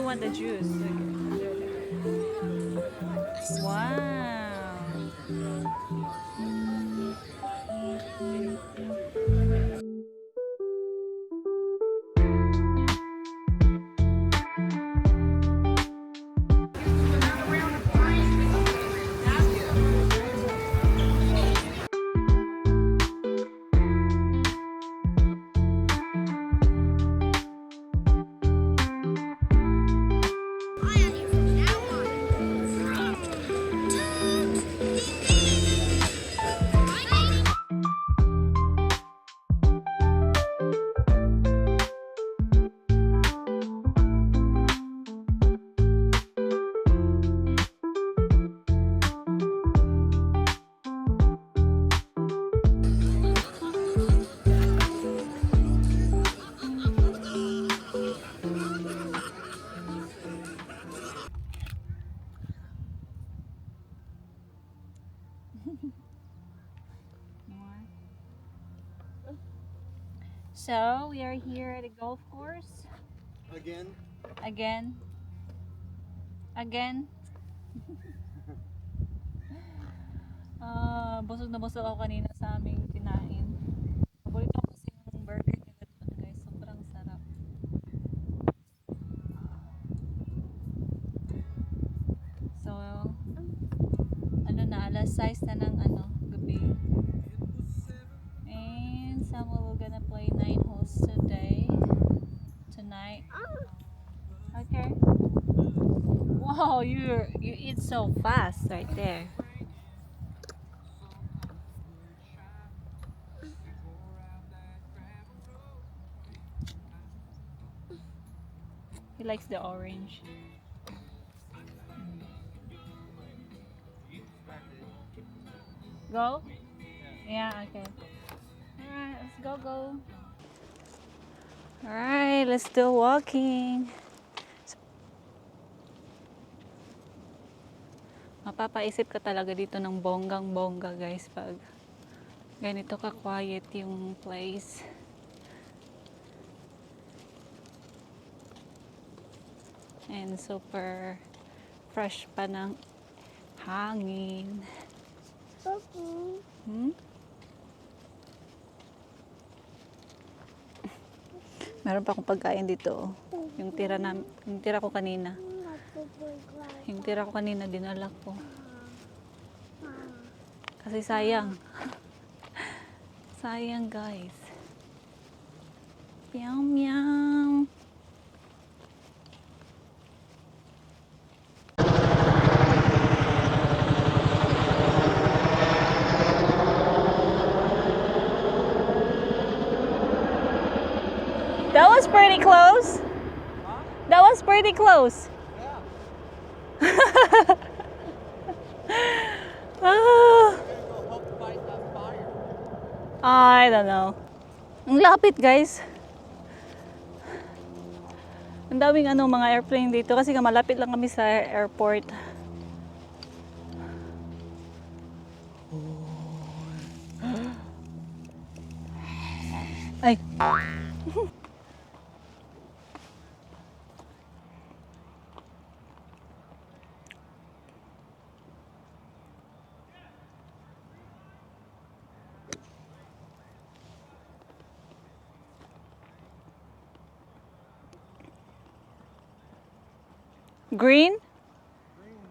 want the juice. Wow. So, we are here at a golf course. Again? Again. Again. Busog na busog ako kanina sa aming kinain. Paborito ko kasi yung burger nila doon, guys. Sobrang sarap. So, ano na, alas 6 na ng gabi. And Samuel will gonna play 9 holes tonight. Okay. Wow, you eat so fast right there. He likes the orange. Go? Yeah, okay. Alright, let's go. Alright, let's do walking. Mapapaisip ka talaga dito ng bonggang-bongga, guys, pag ganito ka-quiet yung place. And super fresh pa ng hangin. Hmm? Meron pa akong pagkain dito. Yung tira ko kanina. Yung tira ko kanina, dinala ko. Kasi sayang. Sayang, guys. Meow, meow. That was pretty close. Huh? That was pretty close. Yeah. Ah, We're gonna go help fight that fire. I don't know. Ang lapit, guys. Ang daming mga airplane dito kasi nga malapit lang kami sa airport. Ay. Green? Green.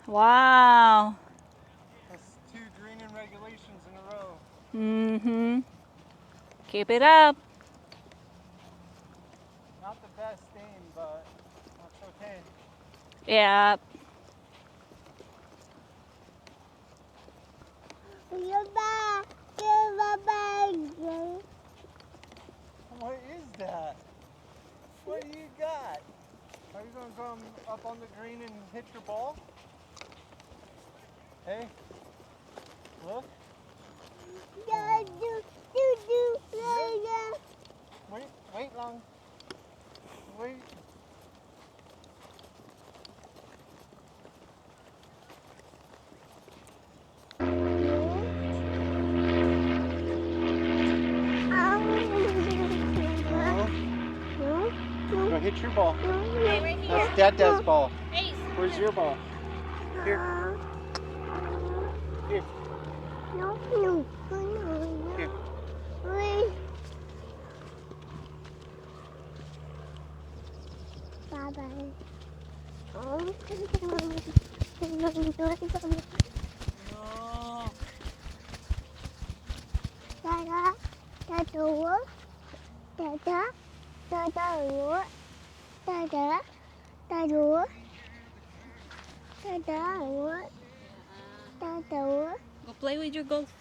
Wow. That's 2 green in regulations in a row. Mm-hmm. Keep it up. Not the best aim, but that's okay. Yeah. What is that? What do you got? Are you gonna come up on the green and hit your ball? Hey, look. Wait long. Wait. Hit Get your ball. Hey, right here. That's Dada's ball. Ace. Where's your ball? Here. Here. No, no, no, no. Here. Wait. Bye-bye. Oh. Dada, Dada, what? Dada, Dada, what? Dada, Dada, what? Dada, what? Dada, what? Go play with your golf.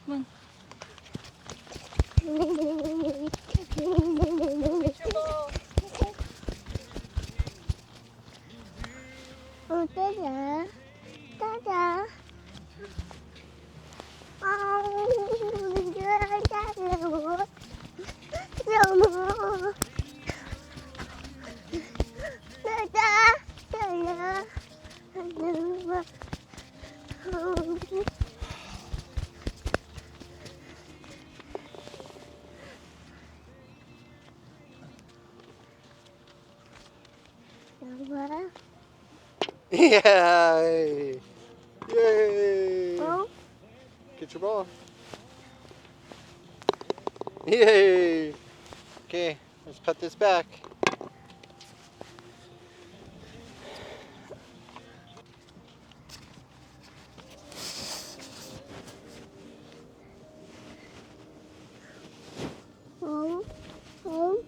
Come on. Oh, Dada, Dada. Oh, Dada, what? No. Dada, Dada. Yay! Yay! Oh, Get your ball. Yay! Okay, let's put this back. oh, oh,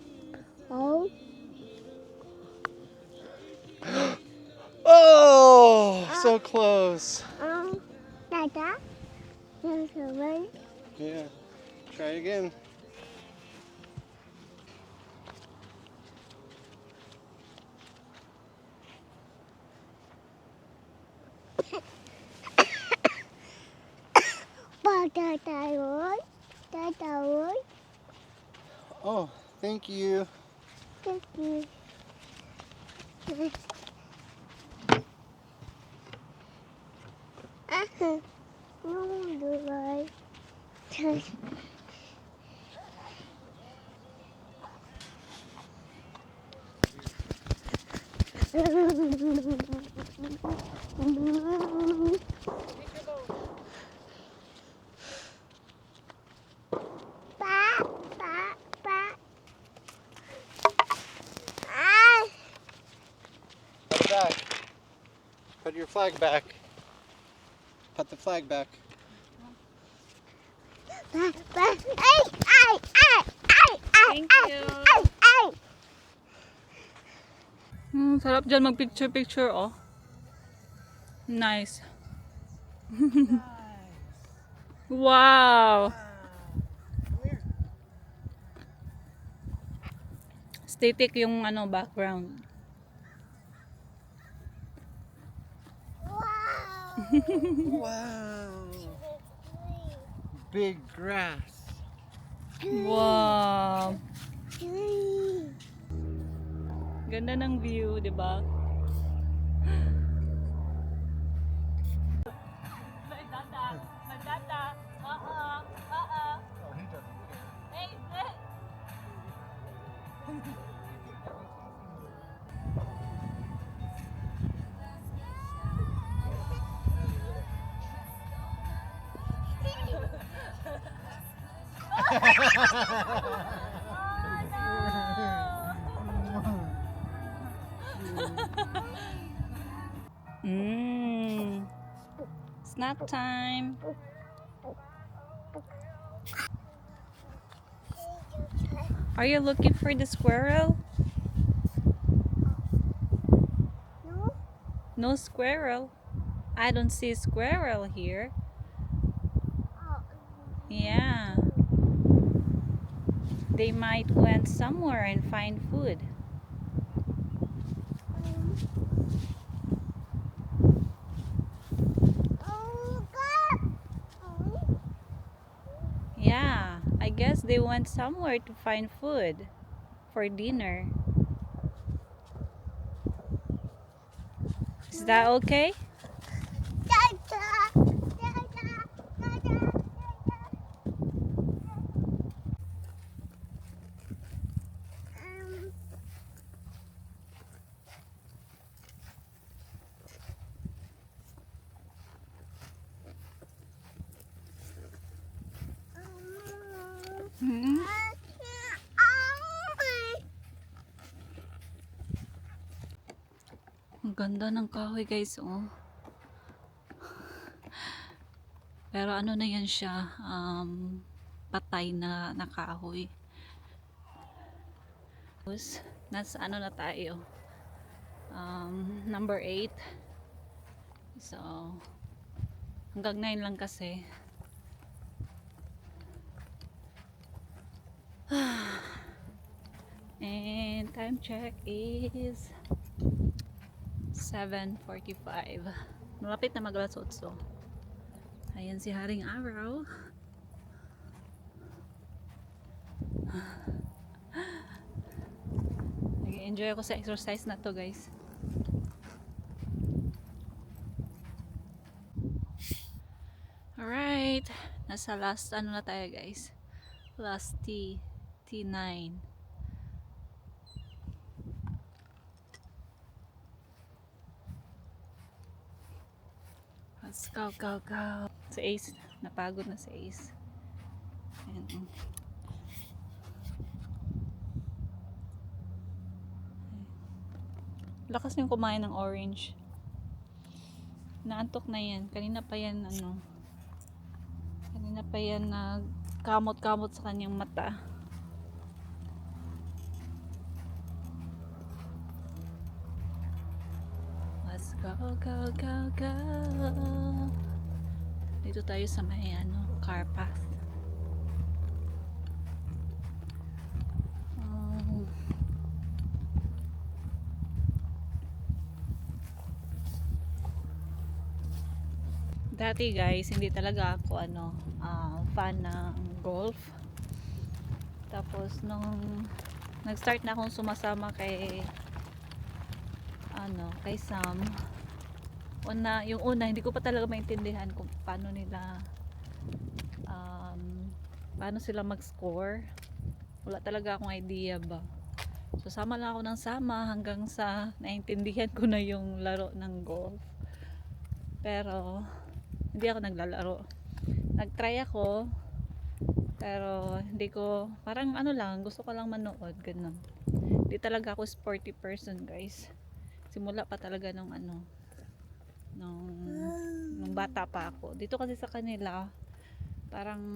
oh. Oh, so close. Dada, there's a one. Yeah, try again. Dada, Dada, Oh, thank you. thank you. No, do I? Pa, pa, pa. Ah. Put it back. Put your flag back. Put the flag back. Pa, pa. Ay, ay, ay, ay, ay, Thank ay, you. ay, ay. Sarap dyan mag-picture-picture, oh. Nice. Wow. Static yung ano background. Wow. Wow. Big grass. Wow. Ganda ng view, di ba? Snack time. Are you looking for the squirrel? No, No squirrel. I don't see a squirrel here. Yeah. They might went somewhere and find food. Yeah, I guess they went somewhere to find food for dinner. Is that okay? Hmm? Ang ganda ng kahoy guys, oh. Pero ano na yan siya, patay na kahoy. Tapos, nasa ano na tayo, number 8. So, hanggang 9 lang kasi. And time check is 7:45. Malapit na mag-alas 8. Ayan si Haring Araw. Nag-enjoy ako sa exercise na to guys. Alright. Nasa last ano na tayo guys. Last T9. Let's go, go, go. Si Ace, napagod na si Ace. Ayan. Lakas niyong kumain ng orange. Naantok na yan. Kanina pa yan, kanina pa yan nagkamot-kamot sa kanyang mata. Let's go, go, go, go. Dito tayo sa may car path. Dati guys, hindi talaga ako fan ng golf. Tapos nung nag-start na akong sumasama kay Sam, yung una hindi ko pa talaga maintindihan kung paano sila mag-score. Wala talaga akong idea ba. So sama lang ako ng sama hanggang sa naintindihan ko na yung laro ng golf. Pero hindi ako naglalaro. Nag-try ako, pero hindi ko, parang lang, gusto ko lang manood, ganun. Hindi talaga ako sporty person guys. Simula pa talaga nung bata pa ako. Dito kasi sa kanila, parang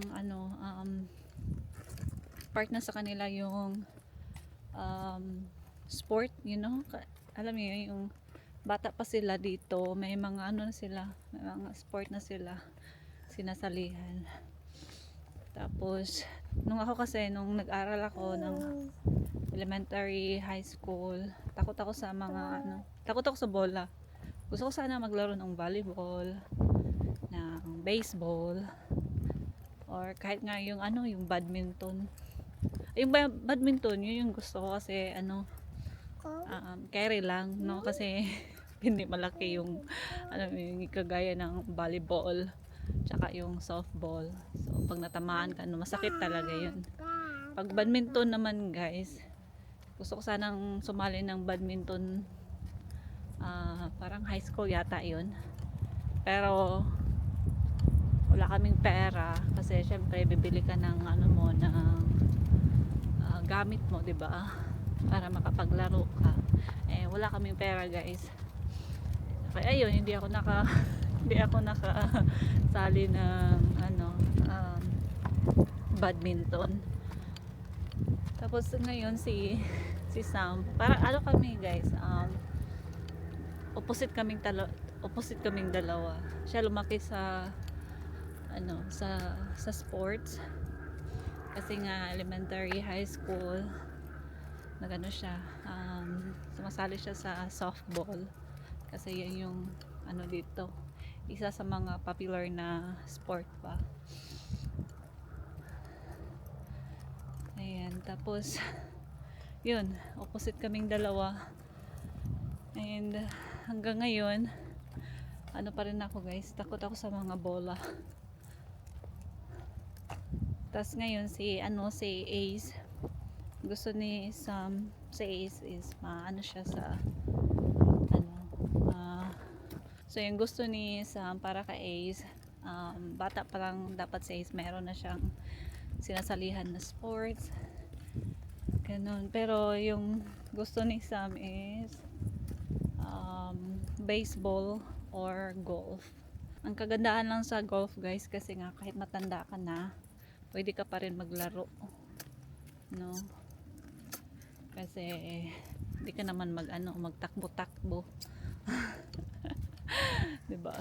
part na sa kanila yung sport, alam mo yun, yung bata pa sila dito, may mga na sila, may mga sport na sila sinasalihan. Tapos nung nag-aral ako ng elementary, high school, takot ako sa bola. Gusto ko sana maglaro ng volleyball, ng baseball, or kahit nga yung badminton. Yung badminton, yun yung gusto ko kasi carry lang, no? Kasi hindi malaki yung kagaya ng volleyball tsaka yung softball. So pag natamaan ka, masakit talaga yun. Pag badminton naman guys, gusto ko sanang sumali ng badminton, parang high school yata yun. Pero wala kaming pera kasi syempre bibili ka ng gamit mo, 'di ba? Para makapaglaro ka. Wala kaming pera guys. Kaya ayun, hindi ako nakasali ng badminton. Tapos ngayon si Sam, para kami guys, opposite kaming dalawa. Siya lumaki sa sa sports. Kasi nga elementary, high school, siya, sumasali siya sa softball kasi yan yung dito, isa sa mga popular na sport pa. Ayan, tapos yun, opposite kaming dalawa, and hanggang ngayon pa rin ako guys, takot ako sa mga bola. Tas ngayon si Ace, gusto ni Sam, si Ace is siya sa so yung gusto ni Sam para kay Ace, bata pa lang dapat si Ace meron na siyang sinasalihan na sports. Ganun. Pero yung gusto ni Sam is baseball or golf. Ang kagandahan lang sa golf guys kasi nga kahit matanda ka na, pwede ka pa rin maglaro. No? Kasi hindi ka naman magtakbo-takbo. 'Di ba?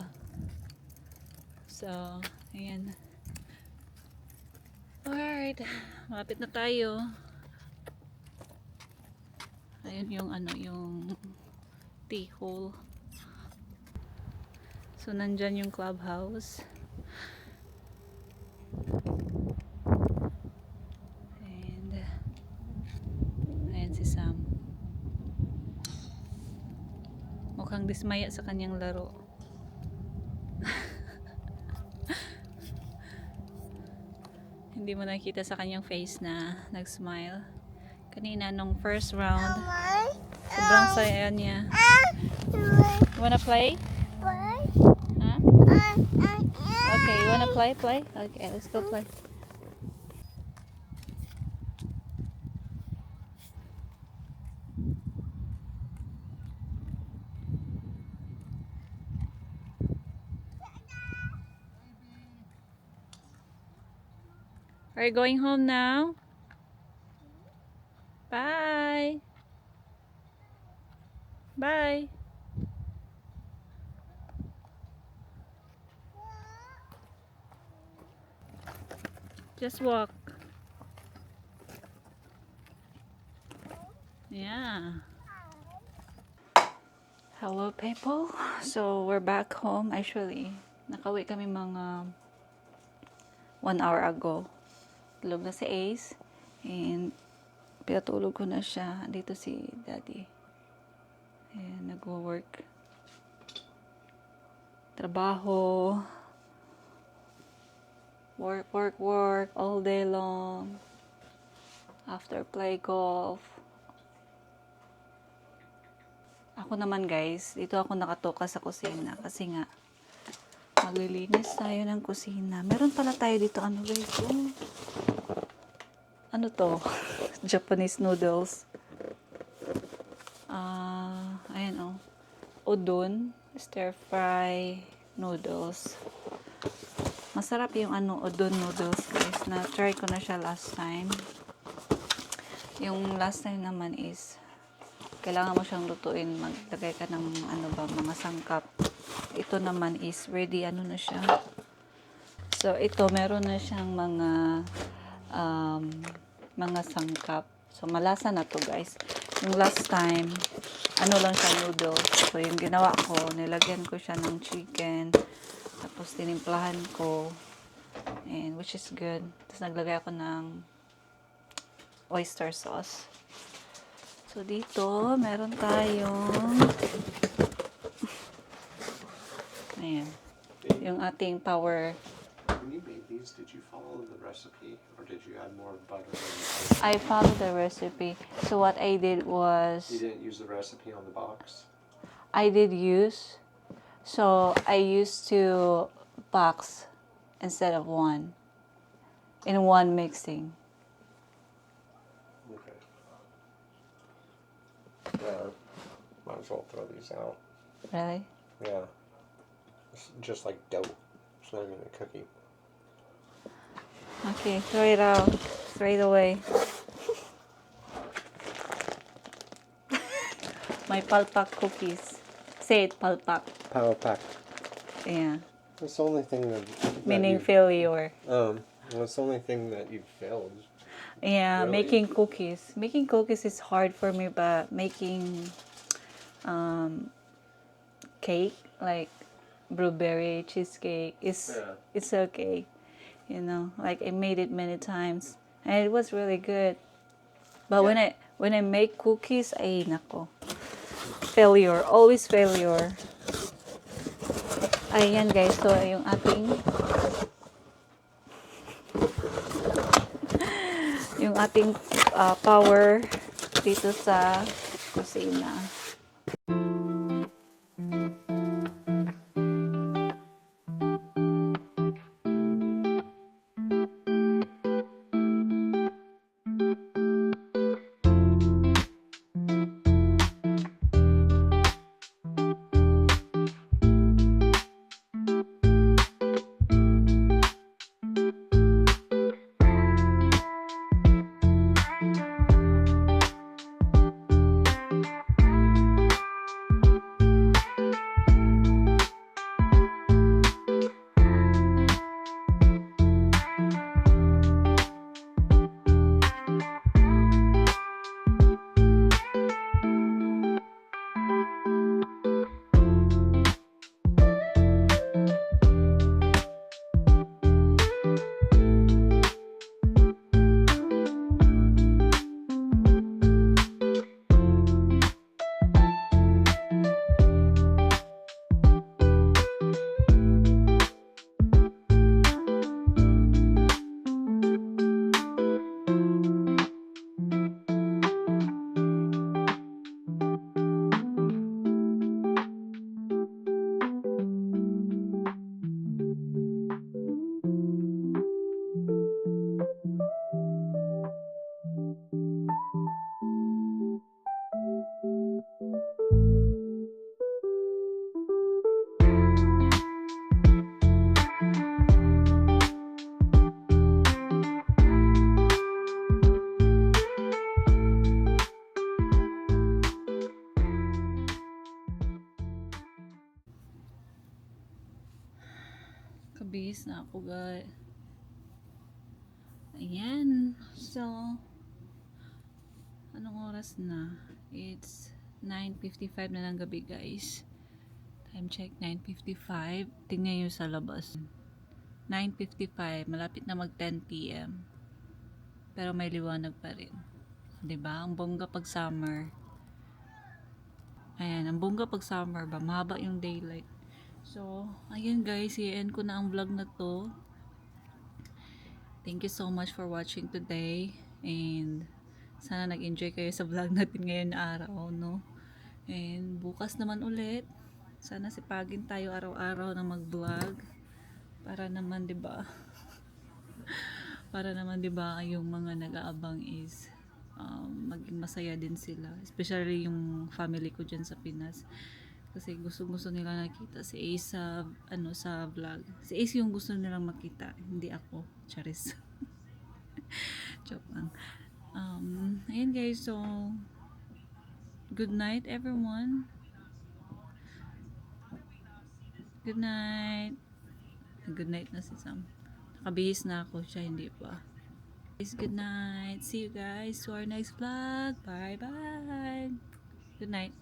So, ayan. Alright, malapit na tayo. Ayun yung yung tea hole. So, nandyan yung clubhouse. And, ayan si Sam. Mukhang dismaya sa kanyang laro. Hindi mo nakita sa kanyang face na nag-smile. Kanina nung first round, sobrang saya niya. You wanna play? Huh? Okay, you wanna play? Play? Okay, let's go play. Are you going home now? Bye. Bye. Just walk. Yeah. Hello people. So we're back home. Actually, nakauwi kami mga 1 hour ago. Tulog na si Ace. And pinatulog ko na siya. Dito si Daddy. Ayan, nagwo-work. Trabaho. Work all day long. After play golf. Ako naman guys, dito ako nakatoka sa kusina kasi nga maglilinis tayo ng kusina. Meron pala tayo dito guys. Ano to? Japanese noodles. Ayan udon, stir fry noodles. Masarap yung udon noodles guys. Na-try ko na siya last time. Yung last time naman is kailangan mo siyang lutuin. Maglagay ka ng mga sangkap. Ito naman is ready na siya. So ito meron na siyang mga sangkap. So malasa na to guys. Yung last time lang siya noodles. So yung ginawa ko, nilagyan ko siya ng chicken. Tapos tinimplahan ko. And which is good. Tapos naglagay ako ng oyster sauce. So dito, meron tayong ayan. Yung ating power. When you made these, did you follow the recipe or did you add more butter? I followed the recipe. So what I did was You didn't use the recipe on the box? I did use. So I used 2 box instead of 1 in one mixing. Okay. Yeah, might as well throw these out. Really? Yeah. It's just like dough. It's not even a cookie. Okay, throw it out straight away. My palpak cookies. Say it, palpak. Power pack. Yeah. That's the only thing that Meaning failure. well, it's the only thing that you failed. Yeah, Really? making cookies. Making cookies is hard for me, but making cake, like blueberry cheesecake, it's okay. You know, like I made it many times, and it was really good. But when I make cookies, ay nako, failure, always failure. Ayan guys, so yung ating power dito sa kusina. Nakabihis na ako, guys. Ayan. So, anong oras na? It's 9:55 na ng gabi, guys. Time check, 9:55. Tingnan nyo sa labas. 9:55. Malapit na mag 10 p.m. Pero may liwanag pa rin. 'Di ba? Ang bongga pag summer. Ayan, ang bongga pag summer ba? Mahaba yung daylight. So, ayan guys, i-end ko na ang vlog na to. Thank you so much for watching today. And sana nag-enjoy kayo sa vlog natin ngayon na araw, no? And bukas naman ulit. Sana sipagin tayo araw-araw na mag-vlog. Para naman, 'di ba? Para naman, 'di ba, yung mga nag-aabang is maging masaya din sila, especially yung family ko dyan sa Pinas, kasi gusto nila nakita si Ace sa sa vlog. Si Ace yung gusto nilang makita, hindi ako, charis. Joke lang. Ayun guys, so good night everyone. Good night. Good night na si Sam. Nakabihis na ako, siya hindi pa. Guys, good night. See you guys to our next vlog. Bye bye. Good night.